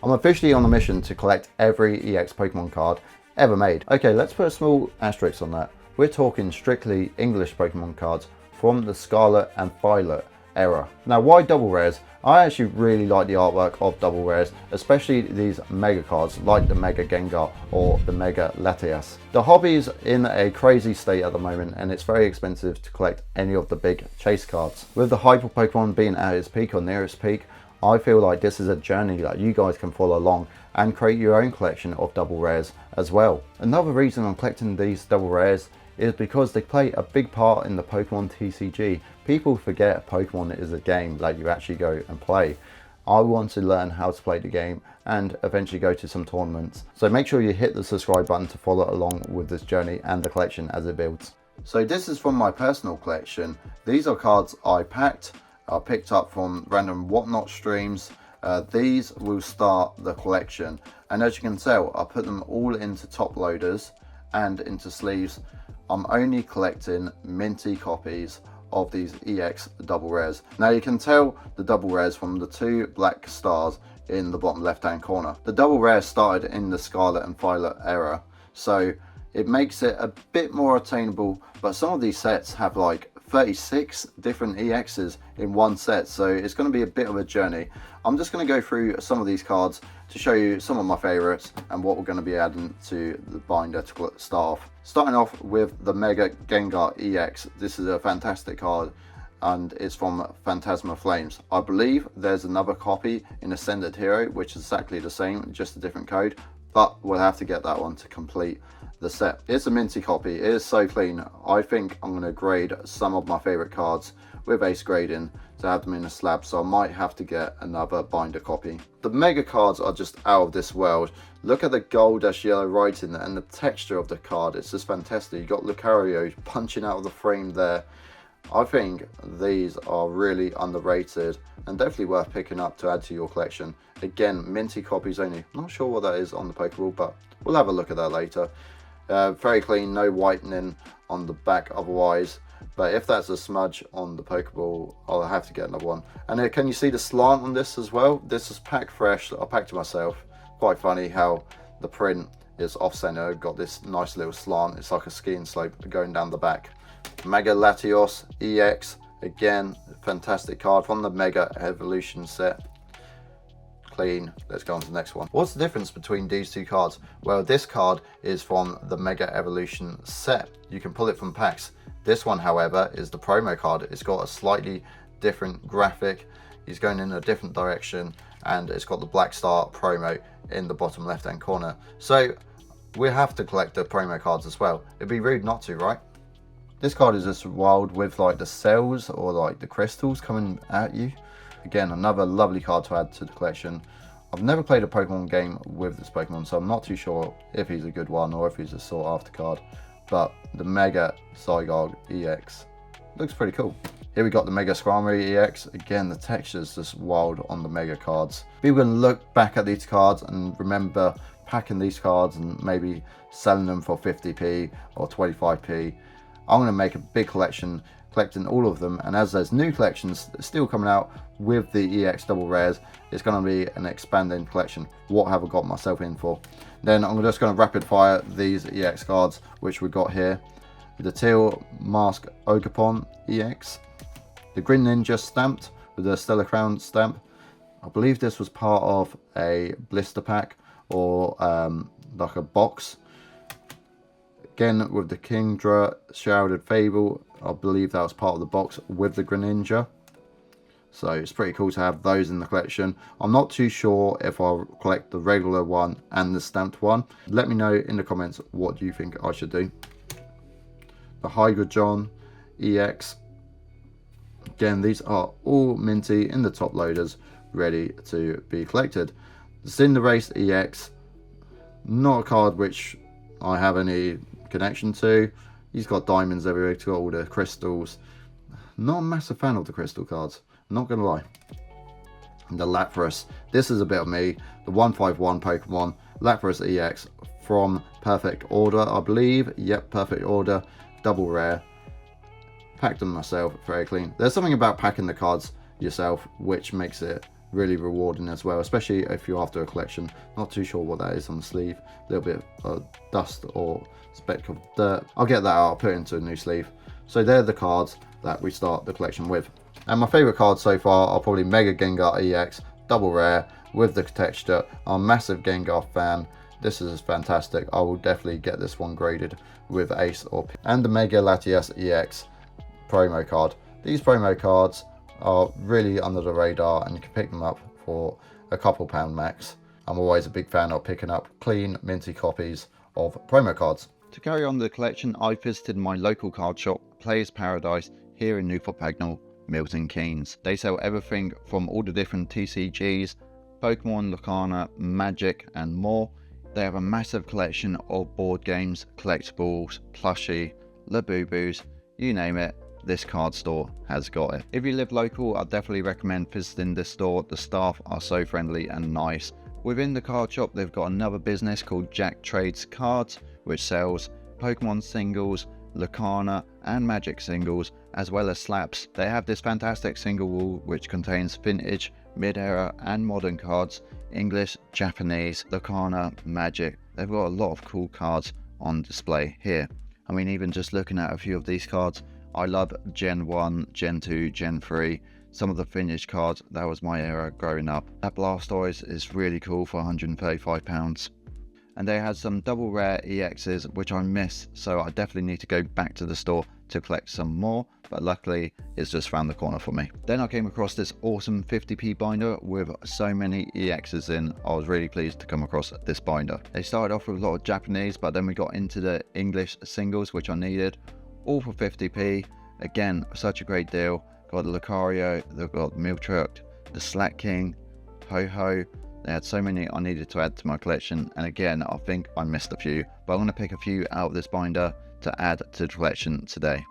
I'm officially on a mission to collect every EX Pokemon card ever made. Okay, let's put a small asterisk on that. We're talking strictly English Pokemon cards from the Scarlet and Violet era. Now, why double rares? I actually really like the artwork of double rares, especially these mega cards like the Mega Gengar or the Mega Latias. The hobby is in a crazy state at the moment, and it's very expensive to collect any of the big chase cards. With the Hyper Pokemon being at its peak or nearest peak, I feel like this is a journey that you guys can follow along and create your own collection of double rares as well. Another reason I'm collecting these double rares is because they play a big part in the Pokemon TCG. People forget Pokemon is a game that you actually go and play. I want to learn how to play the game and eventually go to some tournaments. So make sure you hit the subscribe button to follow along with this journey and the collection as it builds. So this is from my personal collection. These are cards I picked up from random Whatnot streams. These will start the collection, and as you can tell, I put them all into top loaders and into sleeves. I'm only collecting minty copies of these EX double rares. Now you can tell the double rares from the two black stars in the bottom left hand corner. The double rares started in the Scarlet and Violet era, so it makes it a bit more attainable, but some of these sets have like 36 different EXs in one set, so it's going to be a bit of a journey. I'm just going to go through some of these cards to show you some of my favorites and what we're going to be adding to the binder to start off. Starting off with the Mega Gengar EX. This is a fantastic card and it's from Phantasma Flames. I believe there's another copy in Ascended Hero which is exactly the same, just a different code, but we'll have to get that one to complete the set. It's a minty copy. It is so clean. I think I'm going to grade some of my favorite cards with ace grading to have them in a slab, so I might have to get another binder copy. The mega cards are just out of this world. Look at the goldish yellow writing and the texture of the card. It's just fantastic. You got Lucario punching out of the frame there. I think these are really underrated and definitely worth picking up to add to your collection. Again, minty copies only. Not sure what that is on the Pokeball, but we'll have a look at that later. Very clean, no whitening on the back otherwise, but if that's a smudge on the Pokeball, I'll have to get another one. And can you see the slant on this as well? This is packed fresh. I packed it myself. Quite funny how the print is off center. Got this nice little slant. It's like a skiing slope going down the back. Mega Latios EX, again, fantastic card from the Mega Evolution set. Clean. Let's go on to the next one. What's the difference between these two cards? Well, this card is from the Mega Evolution set. You can pull it from packs. This one, however, is the promo card. It's got a slightly different graphic. He's going in a different direction, and it's got the Black Star promo in the bottom left hand corner. So we have to collect the promo cards as well. It'd be rude not to, right? This card is just wild with like the cells or like the crystals coming at you. Again, another lovely card to add to the collection. I've never played a Pokemon game with this Pokemon, so I'm not too sure if he's a good one or if he's a sought after card. But the Mega Zygarde EX looks pretty cool. Here we got the Mega Skarmory EX. Again, the texture's just wild on the Mega cards. People can look back at these cards and remember packing these cards and maybe selling them for 50p or 25p. I'm going to make a big collection, collecting all of them, and as there's new collections still coming out with the EX double rares, it's going to be an expanding collection. What have I got myself in for? Then I'm just going to rapid fire these EX cards which we got here. The Teal Mask Ogerpon EX, the Green Ninja stamped with the Stellar Crown stamp. I believe this was part of a blister pack or like a box. Again, with the Kingdra Shrouded Fable, I believe that was part of the box with the Greninja. So it's pretty cool to have those in the collection. I'm not too sure if I'll collect the regular one and the stamped one. Let me know in the comments what you think I should do. The Hydreigon EX. Again, these are all minty in the top loaders, ready to be collected. The Cinderace EX, not a card which I have any connection to. He's got diamonds everywhere, he's got all the crystals. Not a massive fan of the crystal cards, not gonna lie. And the Lapras, this is a bit of me. The 151 Pokemon, Lapras EX from Perfect Order, I believe. Yep, Perfect Order, double rare. Packed them myself, very clean. There's something about packing the cards yourself which makes it really rewarding as well, especially if you're after a collection. Not too sure what that is on the sleeve, a little bit of dust or speck of dirt. I'll get that out, I'll put it into a new sleeve. So they're the cards that we start the collection with. And my favourite cards so far are probably Mega Gengar EX, double rare with the texture. I'm a massive Gengar fan. This is fantastic. I will definitely get this one graded with Ace or P. And the Mega Latias EX promo card. These promo cards are really under the radar and you can pick them up for a couple pound max. I'm always a big fan of picking up clean, minty copies of promo cards. To carry on the collection, I visited my local card shop, Players Paradise, here in Newport Pagnell, Milton Keynes. They sell everything from all the different TCGs, Pokemon, Lucana, Magic and more. They have a massive collection of board games, collectibles, plushie, Labubu's, you name it, this card store has got it. If you live local, I definitely recommend visiting this store. The staff are so friendly and nice. Within the card shop, they've got another business called Jack Trades Cards, which sells Pokemon singles, Lucana and Magic singles, as well as slaps. They have this fantastic single wall which contains vintage, mid-era and modern cards, English, Japanese, Lucana, Magic. They've got a lot of cool cards on display here. I mean, even just looking at a few of these cards, I love Gen 1, Gen 2, Gen 3. Some of the vintage cards, that was my era growing up. That Blastoise is really cool for £135. And they had some double rare EXs which I miss, so I definitely need to go back to the store to collect some more, but luckily it's just around the corner for me. Then I came across this awesome 50p binder with so many EXs in. I was really pleased to come across this binder. They started off with a lot of Japanese, but then we got into the English singles which I needed, all for 50p. Again, such a great deal. Got the Lucario, they've got Miltruct, the Slack King, Ho-Ho. They had so many I needed to add to my collection, and again I think I missed a few, but I'm going to pick a few out of this binder to add to the collection today.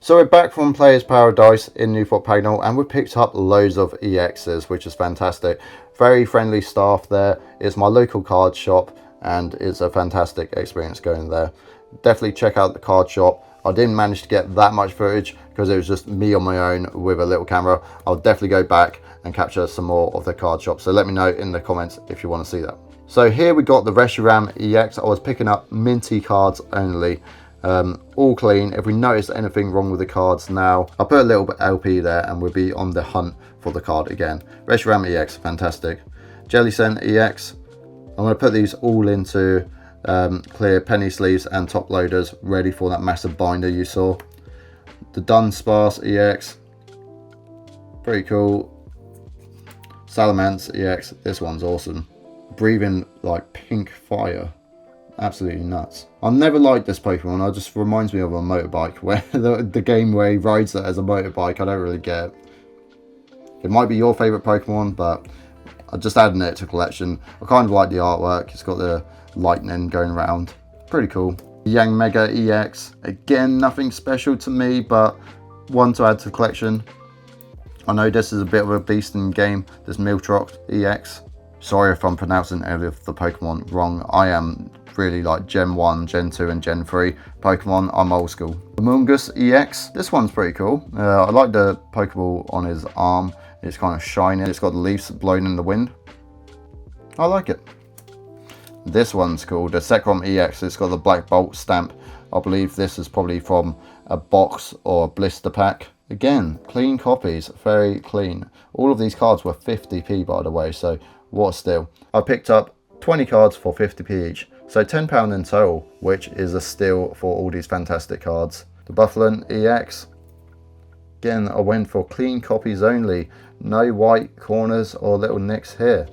So we're back from Players Paradise in Newport Pagnell and we picked up loads of EXs, which is fantastic. Very friendly staff there. It's my local card shop and it's a fantastic experience going there. Definitely check out the card shop. I didn't manage to get that much footage because it was just me on my own with a little camera. I'll definitely go back and capture some more of the card shop. So let me know in the comments if you want to see that. So here we got the Reshiram EX. I was picking up minty cards only. All clean. If we notice anything wrong with the cards now, I'll put a little bit LP there and we'll be on the hunt for the card again. Reshiram EX, fantastic. Jellicent EX. I'm going to put these all into clear penny sleeves and top loaders, ready for that massive binder you saw. The Dunsparce EX, pretty cool. Salamence EX, this one's awesome. Breathing like pink fire, absolutely nuts. I've never liked this Pokemon. It just reminds me of a motorbike, where the game where he rides it as a motorbike. I don't really get it. It might be your favorite Pokemon, but I'm just adding it to collection. I kind of like the artwork. It's got the lightning going around, pretty cool. Yang Mega EX, again nothing special to me, but one to add to the collection. I know this is a bit of a beast in the game, this Miltruct EX. Sorry if I'm pronouncing any of the Pokemon wrong. I am really like Gen 1, Gen 2 and Gen 3 Pokemon. I'm old school. Amoonguss EX, this one's pretty cool. I like the Pokeball on his arm. It's kind of shiny. It's got the leaves blowing in the wind. I like it. This one's called the Zekrom EX. It's got the Black Bolt stamp. I believe this is probably from a box or a blister pack. Again, clean copies, very clean. All of these cards were 50p by the way, so what a steal. I picked up 20 cards for 50p each, so £10 in total, which is a steal for all these fantastic cards. The Buffalon EX. Again, I went for clean copies only. No white corners or little nicks here.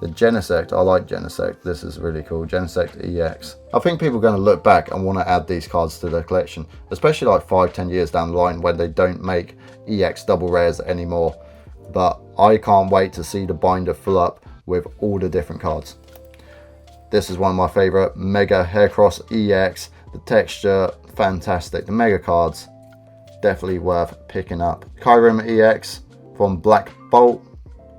The Genesect, I like Genesect. This is really cool. Genesect EX. I think people are going to look back and want to add these cards to their collection, especially like 5-10 years down the line when they don't make EX double rares anymore. But I can't wait to see the binder fill up with all the different cards. This is one of my favorite, Mega Heracross EX. The texture, fantastic. The Mega cards, definitely worth picking up. Kyurem EX from Black Bolt.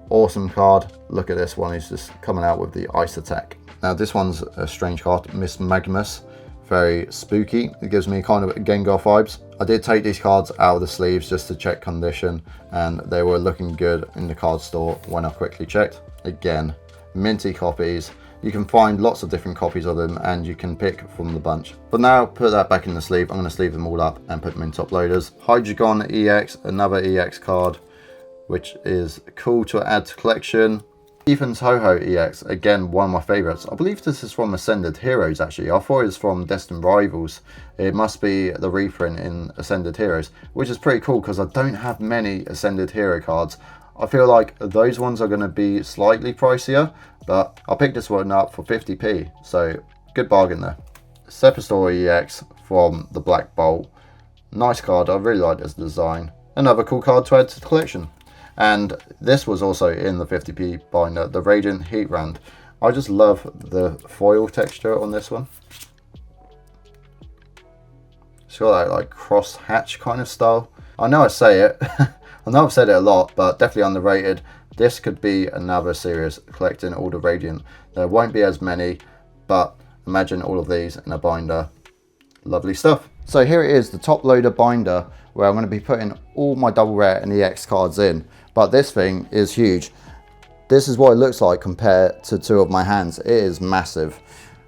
Awesome card. Look at this one, he's just coming out with the ice attack. Now this one's a strange card, Miss Magmus. Very spooky. It gives me kind of Gengar vibes. I did take these cards out of the sleeves just to check condition, and they were looking good in the card store when I quickly checked. Again, minty copies. You can find lots of different copies of them and you can pick from the bunch. But now put that back in the sleeve. I'm going to sleeve them all up and put them in top loaders. Hydreigon EX, another EX card, which is cool to add to collection. Ethan's Ho-Ho EX, again one of my favourites. I believe this is from Ascended Heroes actually. I thought it was from Destined Rivals. It must be the reprint in Ascended Heroes, which is pretty cool because I don't have many Ascended Hero cards. I feel like those ones are going to be slightly pricier, but I'll pick this one up for 50p, so good bargain there. Sepastor EX from the Black Bolt. Nice card, I really like this design. Another cool card to add to the collection. And this was also in the 50p binder, the Radiant Heatrand. I just love the foil texture on this one. It's got that like cross hatch kind of style. I know I say it, I know I've said it a lot, but definitely underrated. This could be another series collecting all the Radiant. There won't be as many, but imagine all of these in a binder. Lovely stuff. So here it is, the top loader binder, where I'm going to be putting all my double rare and EX cards in. But this thing is huge. This is what it looks like compared to two of my hands. It is massive.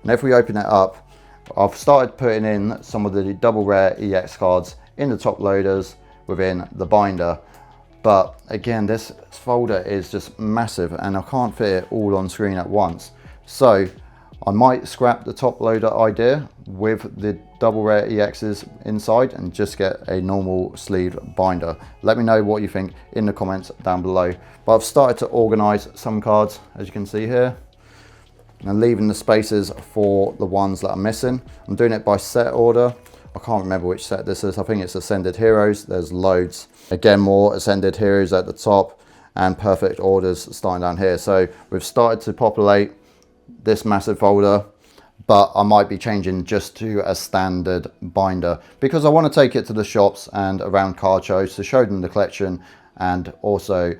And if we open it up, I've started putting in some of the double rare EX cards in the top loaders within the binder. But again, this folder is just massive and I can't fit it all on screen at once. So I might scrap the top loader idea with the double rare EXs inside and just get a normal sleeve binder. Let me know what you think in the comments down below. But I've started to organize some cards, as you can see here, and leaving the spaces for the ones that are missing. I'm doing it by set order. I can't remember which set this is. I think it's Ascended Heroes. There's loads. Again, more Ascended Heroes at the top and Perfect Orders starting down here. So we've started to populate this massive folder, but I might be changing just to a standard binder because I want to take it to the shops and around card shows to show them the collection and also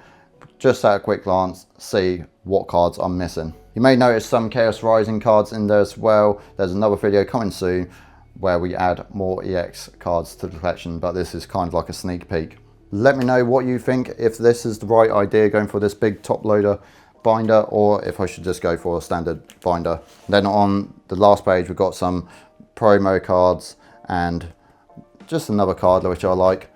just at a quick glance see what cards I'm missing. You may notice some Chaos Rising cards in there as well. There's another video coming soon where we add more EX cards to the collection, but this is kind of like a sneak peek. Let me know what you think, if this is the right idea going for this big top loader binder or if I should just go for a standard binder. Then on the last page we've got some promo cards and just another card which I like,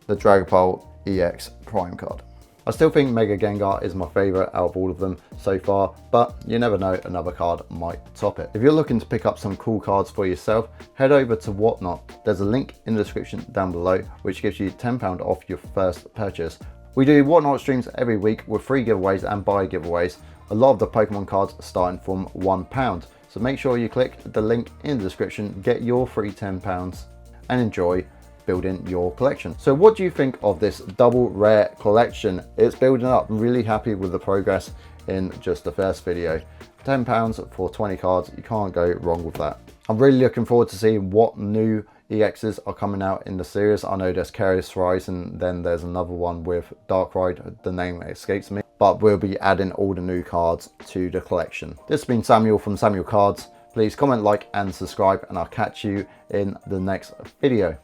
the Dragapult EX Prime card. I still think Mega Gengar is my favourite out of all of them so far, but you never know, another card might top it. If you're looking to pick up some cool cards for yourself, head over to Whatnot. There's a link in the description down below which gives you £10 off your first purchase. We do Whatnot streams every week with free giveaways and buy giveaways. A lot of the Pokemon cards starting from £1. So make sure you click the link in the description, get your free £10 and enjoy building your collection. So what do you think of this double rare collection? It's building up. I'm really happy with the progress in just the first video. £10 for 20 cards, you can't go wrong with that. I'm really looking forward to seeing what new EXs are coming out in the series. I know there's Chaos Rising, then there's another one with Darkrai, the name escapes me, but we'll be adding all the new cards to the collection. This has been Samuel from Samuel Cards. Please comment, like and subscribe, and I'll catch you in the next video.